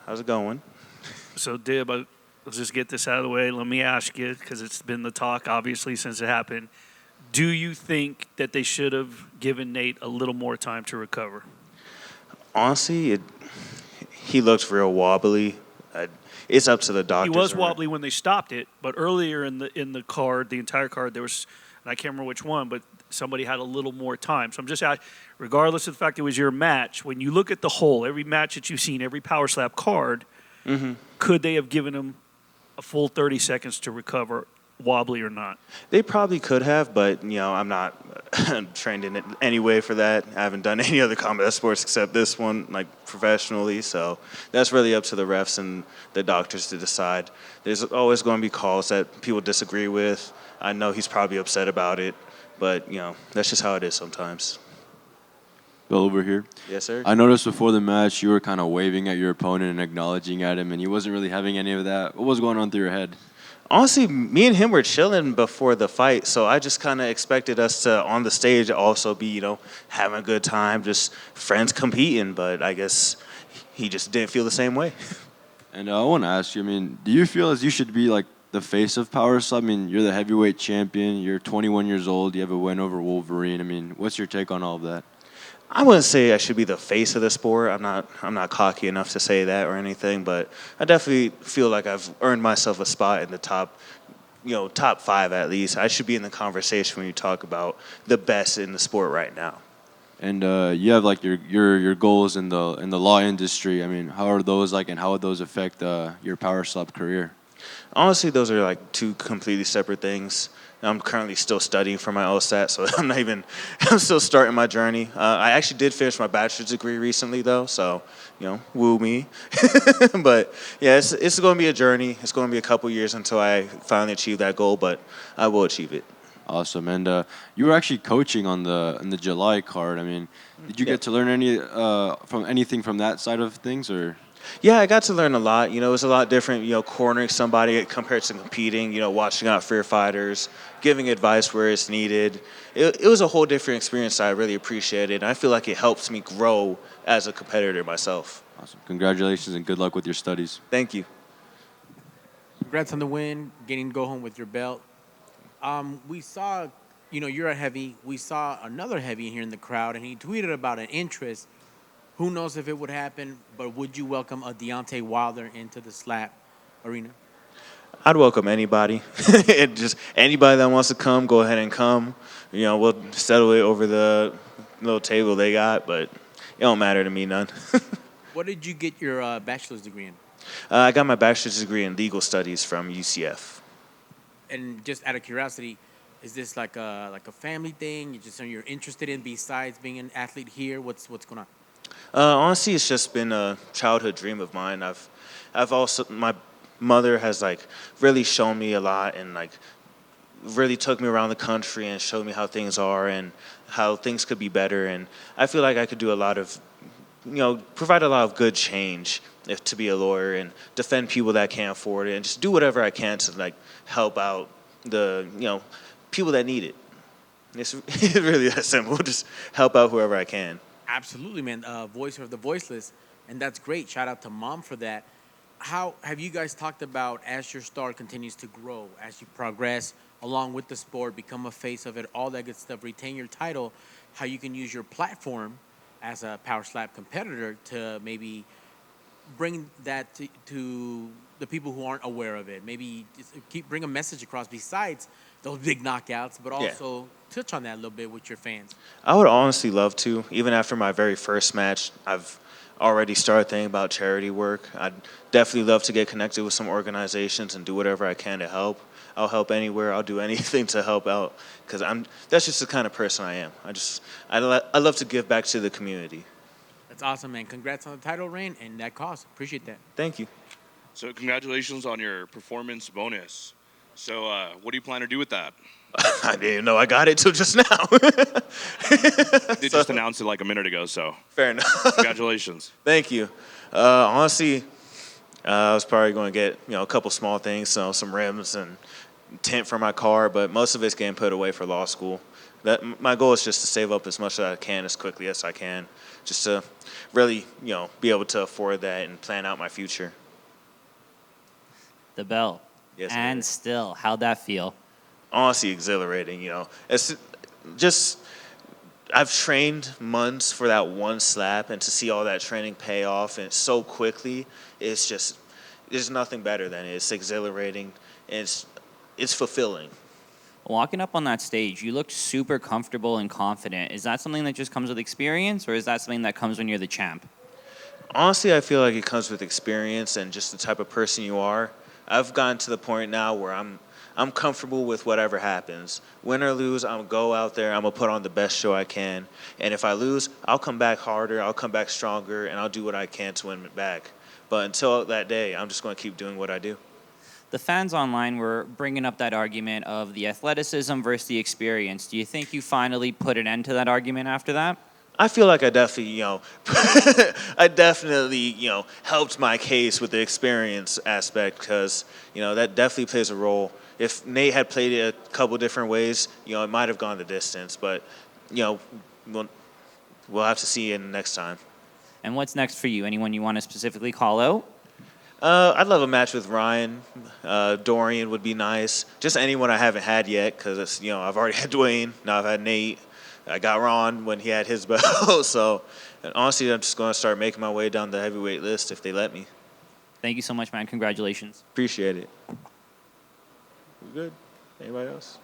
How's it going? So, Dib, let's just get this out of the way. Let me ask you, because it's been the talk, obviously, since it happened. Do you think that they should have given Nate a little more time to recover? Honestly, he looks real wobbly. It's up to the He doctors. was wobbly when they stopped it, but earlier in the card, the entire card, there was, and I can't remember which one, but somebody had a little more time. So I'm just asking, regardless of the fact it was your match, when you look at the whole, every match that you've seen, every Power Slap card, could they have given him a full 30 seconds to recover, wobbly or not? They probably could have, but I'm not trained in it any way for that. I haven't done any other combat sports except this one, like professionally. So that's really up to the refs and the doctors to decide. There's always going to be calls that people disagree with. I know he's probably upset about it, but that's just how it is sometimes. Bill over here. Yes, sir. I noticed before the match you were kind of waving at your opponent and acknowledging at him, and he wasn't really having any of that. What was going on through your head? Honestly, me and him were chilling before the fight, so I just kind of expected us to, on the stage, also be, having a good time, just friends competing. But I guess he just didn't feel the same way. And I want to ask you, do you feel as you should be like the face of Power Slap? You're the heavyweight champion. You're 21 years old. You have a win over Wolverine. What's your take on all of that? I wouldn't say I should be the face of the sport. I'm not cocky enough to say that or anything, but I definitely feel like I've earned myself a spot in the top 5 at least. I should be in the conversation when you talk about the best in the sport right now. And you have like your goals in the law industry. How are those like, and how would those affect your Power Slap career? Honestly, those are like two completely separate things. I'm currently still studying for my LSAT, so I'm still starting my journey. I actually did finish my bachelor's degree recently, though, so, woo me. But, yeah, it's going to be a journey. It's going to be a couple years until I finally achieve that goal, but I will achieve it. Awesome. And you were actually coaching in the July card. Did you get to learn anything from that side of things, or? Yeah, I got to learn a lot. It was a lot different, cornering somebody compared to competing, watching out for your fighters, giving advice where it's needed. It was a whole different experience that I really appreciated, and I feel like it helps me grow as a competitor myself. Awesome. Congratulations and good luck with your studies. Thank you. Congrats on the win, getting to go home with your belt. We saw, you're a heavy. We saw another heavy here in the crowd, and he tweeted about an interest. Who knows if it would happen, but would you welcome a Deontay Wilder into the slap arena? I'd welcome anybody. Just anybody that wants to come, go ahead and come. We'll settle it over the little table they got, but it don't matter to me none. What did you get your bachelor's degree in? I got my bachelor's degree in legal studies from UCF. And just out of curiosity, is this like a family thing? You're interested in besides being an athlete here? What's going on? Honestly, it's just been a childhood dream of mine. I've also, my mother has really shown me a lot and really took me around the country and showed me how things are and how things could be better. And I feel like I could do a lot of, provide a lot of good change to be a lawyer and defend people that can't afford it and just do whatever I can to help out the, people that need it. It's really that simple. Just help out whoever I can. Absolutely, man. Voice of the voiceless, and that's great. Shout out to Mom for that. How have you guys talked about as your star continues to grow, as you progress along with the sport, become a face of it, all that good stuff, retain your title, how you can use your platform as a Power Slap competitor to maybe bring that to the people who aren't aware of it? Maybe just bring a message across besides those big knockouts, but also touch on that a little bit with your fans. I would honestly love to. Even after my very first match, I've already started thinking about charity work. I'd definitely love to get connected with some organizations and do whatever I can to help. I'll help anywhere. I'll do anything to help out because that's just the kind of person I am. I love to give back to the community. That's awesome, man. Congrats on the title reign and that cause. Appreciate that. Thank you. So congratulations on your performance bonus. So what do you plan to do with that? I didn't even know I got it till just now. They just announced it like a minute ago, so. Fair enough. Congratulations. Thank you. Honestly, I was probably going to get a couple small things, some rims and tint for my car, but most of it's getting put away for law school. that my goal is just to save up as much as I can as quickly as I can, just to really, be able to afford that and plan out my future. The bell. Yes, And sir. still, how'd that feel? Honestly exhilarating. It's just I've trained months for that one slap, and to see all that training pay off and so quickly, it's just there's nothing better than it. It's exhilarating, and it's fulfilling. Walking up on that stage, you looked super comfortable and confident. Is that something that just comes with experience, or is that something that comes when you're the champ? Honestly, I feel like it comes with experience and just the type of person you are. I've gotten to the point now where I'm comfortable with whatever happens. Win or lose, I'm gonna go out there, I'm gonna put on the best show I can. And if I lose, I'll come back harder, I'll come back stronger, and I'll do what I can to win it back. But until that day, I'm just gonna keep doing what I do. The fans online were bringing up that argument of the athleticism versus the experience. Do you think you finally put an end to that argument after that? I feel like I definitely, I definitely, helped my case with the experience aspect, because, that definitely plays a role. If Nate had played it a couple different ways, it might have gone the distance, but, we'll have to see in the next time. And what's next for you? Anyone you want to specifically call out? I'd love a match with Ryan. Dorian would be nice. Just anyone I haven't had yet, because I've already had Dwayne. Now I've had Nate. I got Ron when he had his belt. So, and honestly, I'm just going to start making my way down the heavyweight list if they let me. Thank you so much, man. Congratulations. Appreciate it. We good? Anybody else?